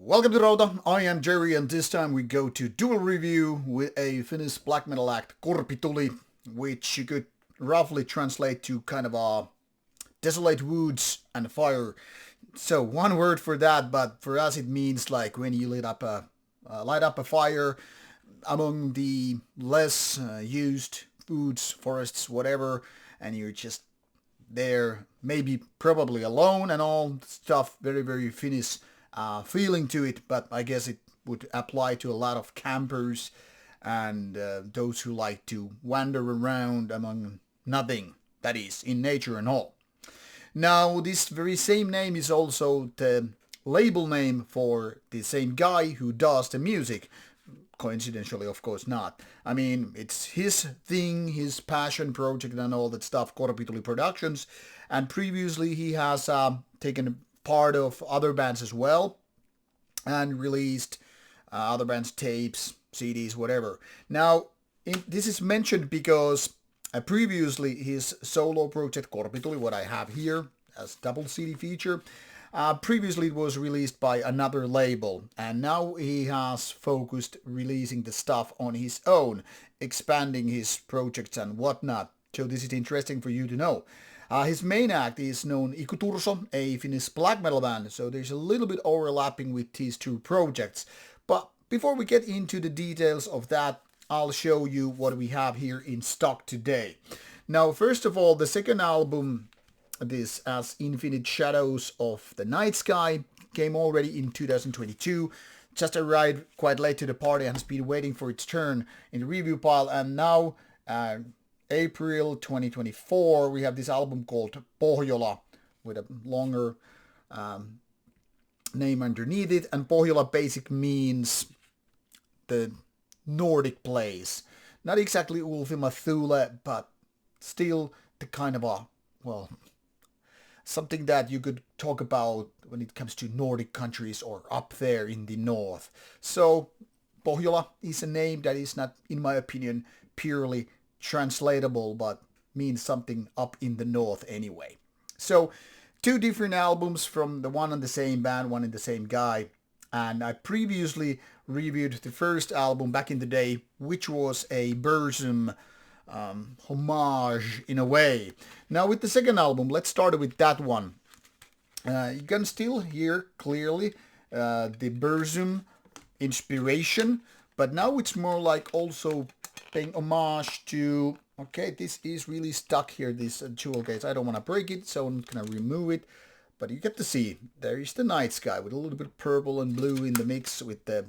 Welcome to Rauta, I am Jerry, and this time we go to dual review with a Finnish black metal act, Korpituli, which you could roughly translate to kind of a desolate woods and fire. So one word for that, but for us it means like when you light up a fire among the less used woods, forests, whatever, and you're just there, maybe probably alone and all stuff, very, very Finnish feeling to it, but I guess it would apply to a lot of campers and those who like to wander around among nothing, that is, in nature and all. Now, this very same name is also the label name for the same guy who does the music. Coincidentally, of course not. I mean, it's his thing, his passion project and all that stuff, Korpituli Productions, and previously he has taken part of other bands as well and released other bands' tapes, CDs, whatever. Now, this is mentioned because previously his solo project Korpituli, what I have here as double CD feature, previously it was released by another label, and now he has focused releasing the stuff on his own, expanding his projects and whatnot. So this is interesting for you to know. His main act is known Ikuturso, a Finnish black metal band, so there's a little bit overlapping with these two projects. But before we get into the details of that, I'll show you what we have here in stock today. Now, first of all, the second album, this as Infinite Shadows of the Nightsky, came already in 2022. Just arrived quite late to the party and has been waiting for its turn in the review pile, and now April 2024, we have this album called Pohjola with a longer name underneath it, and Pohjola basic means the Nordic place. Not exactly Ultima Thule, but still the kind of a, well, something that you could talk about when it comes to Nordic countries or up there in the north. So Pohjola is a name that is not, in my opinion, purely translatable, but means something up in the north anyway. So two different albums from the one and the same band, one and the same guy. And I previously reviewed the first album back in the day, which was a Burzum homage in a way. Now with the second album, let's start with that one. You can still hear clearly the Burzum inspiration, but now it's more like also paying homage to, okay, this is really stuck here, this jewel case. I don't want to break it, so I'm not going to remove it. But you get to see, there is the night sky with a little bit of purple and blue in the mix with the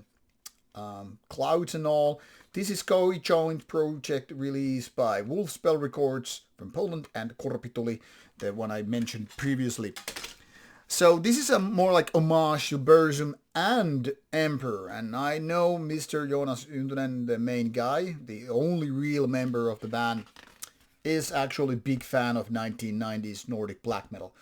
clouds and all. This is co-joint project released by Wolfspell Records from Poland and Korpituli, the one I mentioned previously. So this is a more like homage to Burzum and Emperor, and I know Mr. Jonas Yntönen, the main guy, the only real member of the band, is actually a big fan of 1990s Nordic black metal.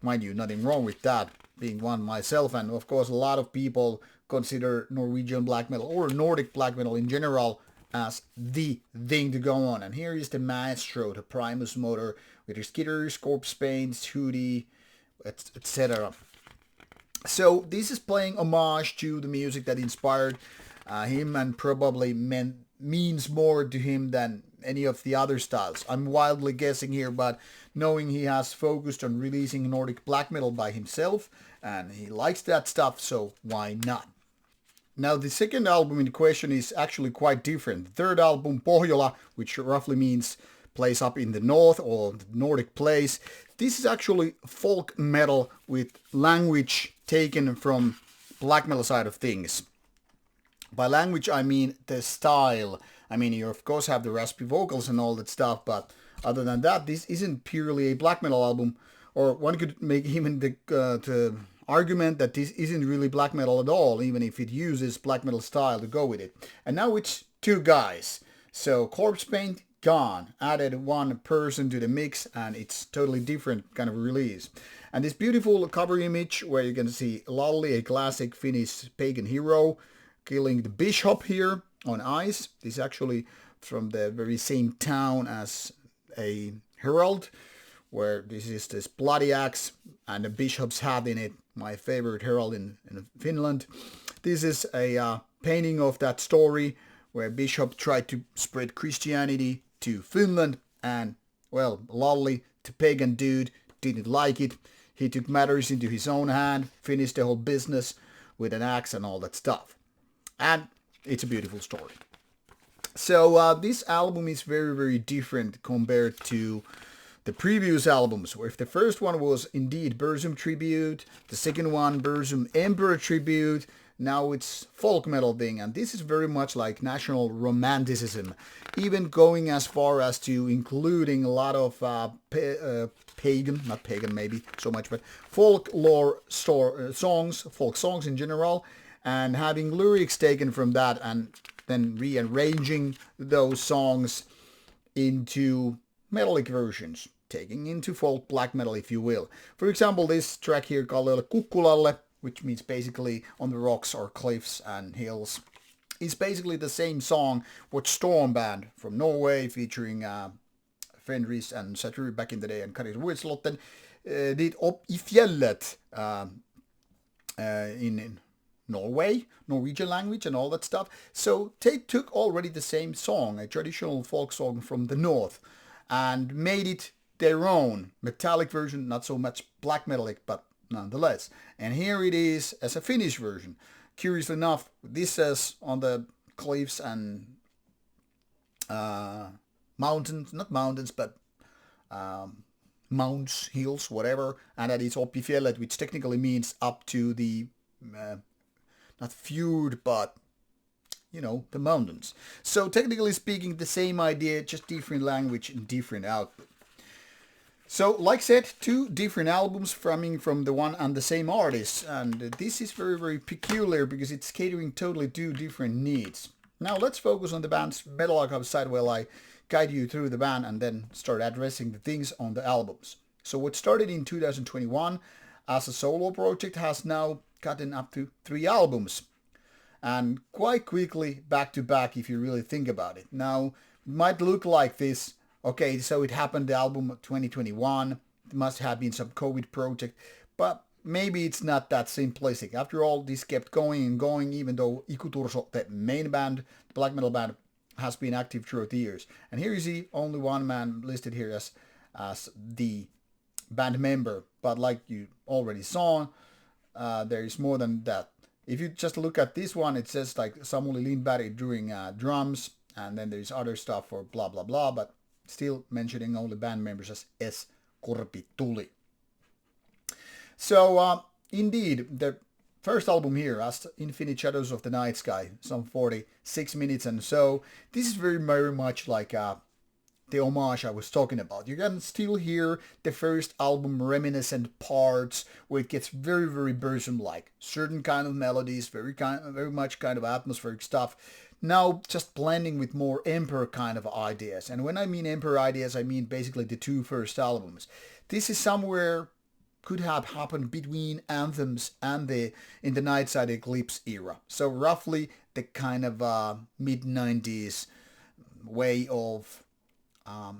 Mind you, nothing wrong with that, being one myself, and of course a lot of people consider Norwegian black metal or Nordic black metal in general as the thing to go on. And here is the Maestro, the Primus motor, with his skitters, corpse paints, hoodie, etc. So this is playing homage to the music that inspired him and probably means more to him than any of the other styles. I'm wildly guessing here, but knowing he has focused on releasing Nordic black metal by himself and he likes that stuff, so why not? Now the second album in question is actually quite different. The third album, Pohjola, which roughly means place up in the north or the Nordic place. This is actually folk metal with language taken from black metal side of things. By language I mean the style. I mean, you of course have the raspy vocals and all that stuff, but other than that, this isn't purely a black metal album. Or one could make even the argument that this isn't really black metal at all, even if it uses black metal style to go with it. And now it's two guys. So corpse paint gone, added one person to the mix, and it's totally different kind of release. And this beautiful cover image where you can see Lalli, a classic Finnish pagan hero, killing the bishop here on ice. This is actually from the very same town as a herald, where this is this bloody axe and the bishop's hat in it, my favorite herald in Finland. This is a painting of that story where bishop tried to spread Christianity to Finland, and, well, Lalli, the pagan dude, didn't like it. He took matters into his own hand, finished the whole business with an axe and all that stuff. And it's a beautiful story. So this album is very, very different compared to the previous albums, where if the first one was indeed Burzum Tribute, the second one Burzum Emperor Tribute, now it's folk metal thing, and this is very much like national romanticism, even going as far as to including a lot of pagan, not pagan maybe so much, but folklore songs, folk songs in general, and having lyrics taken from that and then rearranging those songs into metallic versions, taking into folk black metal, if you will. For example, this track here called Kukkulalle, which means basically on the rocks or cliffs and hills, is basically the same song what Storm Band from Norway, featuring Fenris and Saturi back in the day and Kari Wuitslotten, did Opp I Fjellet in Norway, Norwegian language and all that stuff. So they took already the same song, a traditional folk song from the north, and made it their own metallic version, not so much black metallic, but nonetheless. And here it is as a Finnish version. Curiously enough, this says on the cliffs and mountains, not mountains, but mounts, hills, whatever, and that is Opp I Fjellet, which technically means up to the, not fjord, but, you know, the mountains. So technically speaking, the same idea, just different language and different output. So, like I said, two different albums coming from the one and the same artist, and this is very, very peculiar because it's catering totally two different needs. Now let's focus on the band's metal archive side while I guide you through the band and then start addressing the things on the albums. So what started in 2021 as a solo project has now gotten up to 3 albums, and quite quickly back to back if you really think about it. Now, it might look like this. Okay, so it happened, the album 2021, it must have been some COVID project, but maybe it's not that simplistic. After all, this kept going and going, even though Ikuturso, the main band, the black metal band, has been active throughout the years. And here you see only one man listed here as the band member, but like you already saw, there is more than that. If you just look at this one, it says like Samuli Lindberg doing drums, and then there's other stuff for blah blah blah, but still mentioning only band members as S. Korpituli. So, indeed, the first album here, as Infinite Shadows of the Nightsky, some 46 minutes and so, this is very, very much like the homage I was talking about. You can still hear the first album reminiscent parts where it gets very, very Burzum-like. Certain kind of melodies, very much kind of atmospheric stuff. Now just blending with more Emperor kind of ideas. And when I mean Emperor ideas, I mean basically the 2 first albums. This is somewhere could have happened between Anthems and in the Nightside Eclipse era. So roughly the kind of mid-90s way of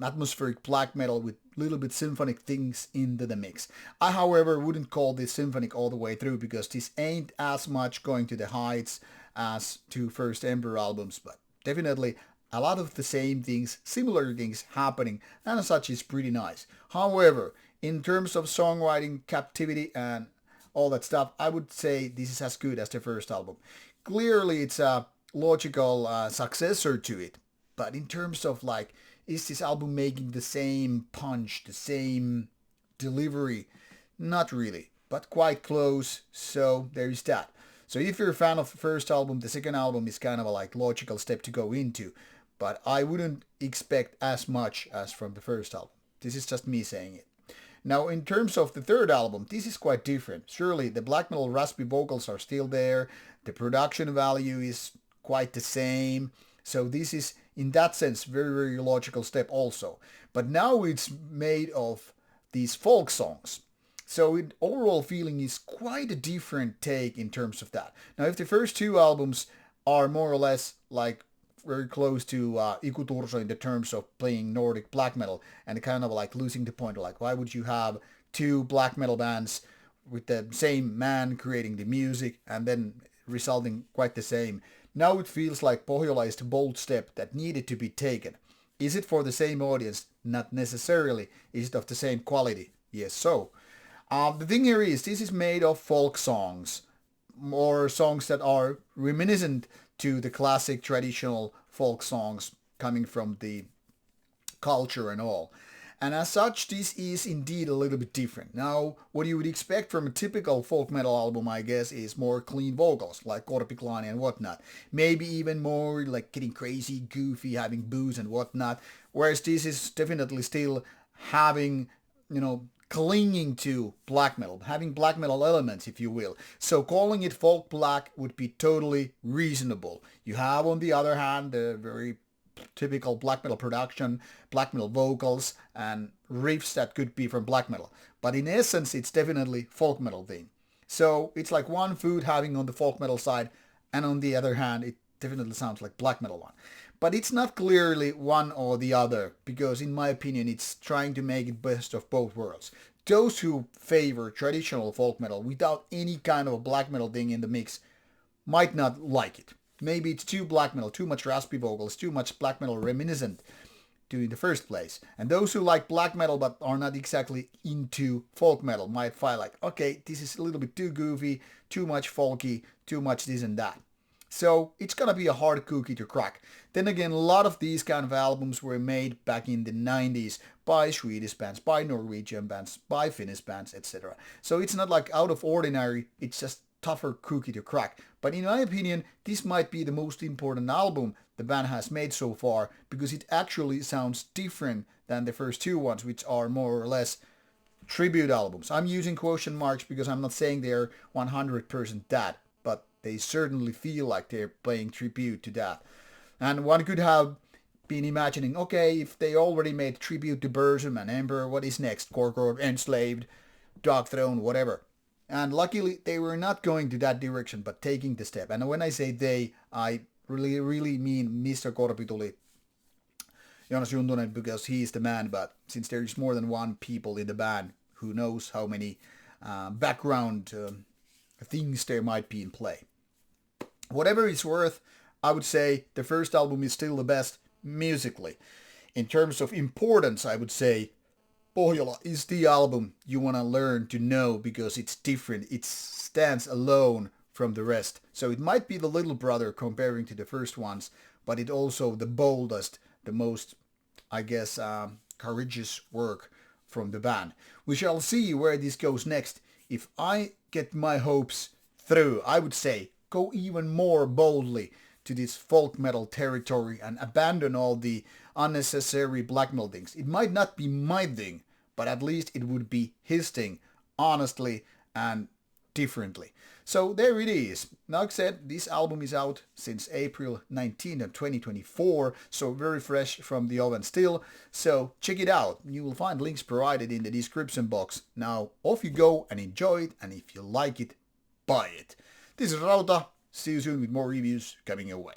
atmospheric black metal with little bit symphonic things into the mix. I, however, wouldn't call this symphonic all the way through because this ain't as much going to the heights as 2 first Emperor albums, but definitely a lot of the same things, similar things happening, and as such is pretty nice. However, in terms of songwriting, captivity, and all that stuff, I would say this is as good as the first album. Clearly, it's a logical successor to it, but in terms of like, is this album making the same punch, the same delivery? Not really, but quite close, so there is that. So if you're a fan of the first album, the second album is kind of a like logical step to go into, but I wouldn't expect as much as from the first album. This is just me saying it. Now, in terms of the third album, this is quite different. Surely the black metal raspy vocals are still there. The production value is quite the same. So this is, in that sense, very, very logical step also. But now it's made of these folk songs. So the overall feeling is quite a different take in terms of that. Now, if the first 2 albums are more or less like very close to Iku Turso in the terms of playing Nordic black metal, and kind of like losing the point. Like, why would you have two black metal bands with the same man creating the music and then resulting quite the same? Now it feels like Pohjola is the bold step that needed to be taken. Is it for the same audience? Not necessarily. Is it of the same quality? Yes, so. The thing here is, this is made of folk songs, or songs that are reminiscent to the classic traditional folk songs coming from the culture and all. And as such, this is indeed a little bit different. Now, what you would expect from a typical folk metal album, I guess, is more clean vocals, like Korpituli and whatnot. Maybe even more like getting crazy, goofy, having booze and whatnot. Whereas this is definitely still having, clinging to black metal, having black metal elements, if you will. So calling it folk black would be totally reasonable. You have, on the other hand, the very typical black metal production, black metal vocals, and riffs that could be from black metal. But in essence, it's definitely folk metal thing. So it's like one foot having on the folk metal side, and on the other hand, it definitely sounds like black metal one. But it's not clearly one or the other, because in my opinion, it's trying to make it best of both worlds. Those who favor traditional folk metal without any kind of a black metal thing in the mix might not like it. Maybe it's too black metal, too much raspy vocals, too much black metal reminiscent to in the first place. And those who like black metal but are not exactly into folk metal might find like, okay, this is a little bit too goofy, too much folky, too much this and that. So it's gonna be a hard cookie to crack. Then again, a lot of these kind of albums were made back in the 90s by Swedish bands, by Norwegian bands, by Finnish bands, etc. So it's not like out of ordinary, it's just tougher cookie to crack. But in my opinion, this might be the most important album the band has made so far, because it actually sounds different than the first two ones, which are more or less tribute albums. I'm using quotation marks because I'm not saying they're 100% that, but they certainly feel like they're playing tribute to that. And one could have been imagining, okay, if they already made tribute to Burzum and Emperor, what is next? Gorgor, Enslaved, Dark Throne, whatever. And luckily, they were not going to that direction, but taking the step. And when I say they, I really mean Mr. Korpituli, Jonas Juntunen, because he is the man. But since there is more than one people in the band, who knows how many background things there might be in play. Whatever it's worth, I would say the first album is still the best musically. In terms of importance, I would say Pohjola is the album you want to learn to know because it's different. It stands alone from the rest. So it might be the little brother comparing to the first ones, but it also the boldest, the most, I guess, courageous work from the band. We shall see where this goes next. If I get my hopes through, I would say go even more boldly to this folk metal territory and abandon all the unnecessary black metal things. It might not be my thing, but at least it would be his thing, honestly and differently. So there it is. Like I said, this album is out since April 19th of 2024, so very fresh from the oven still. So check it out. You will find links provided in the description box. Now off you go and enjoy it, and if you like it, buy it. This is Rauta. See you soon with more reviews coming your way.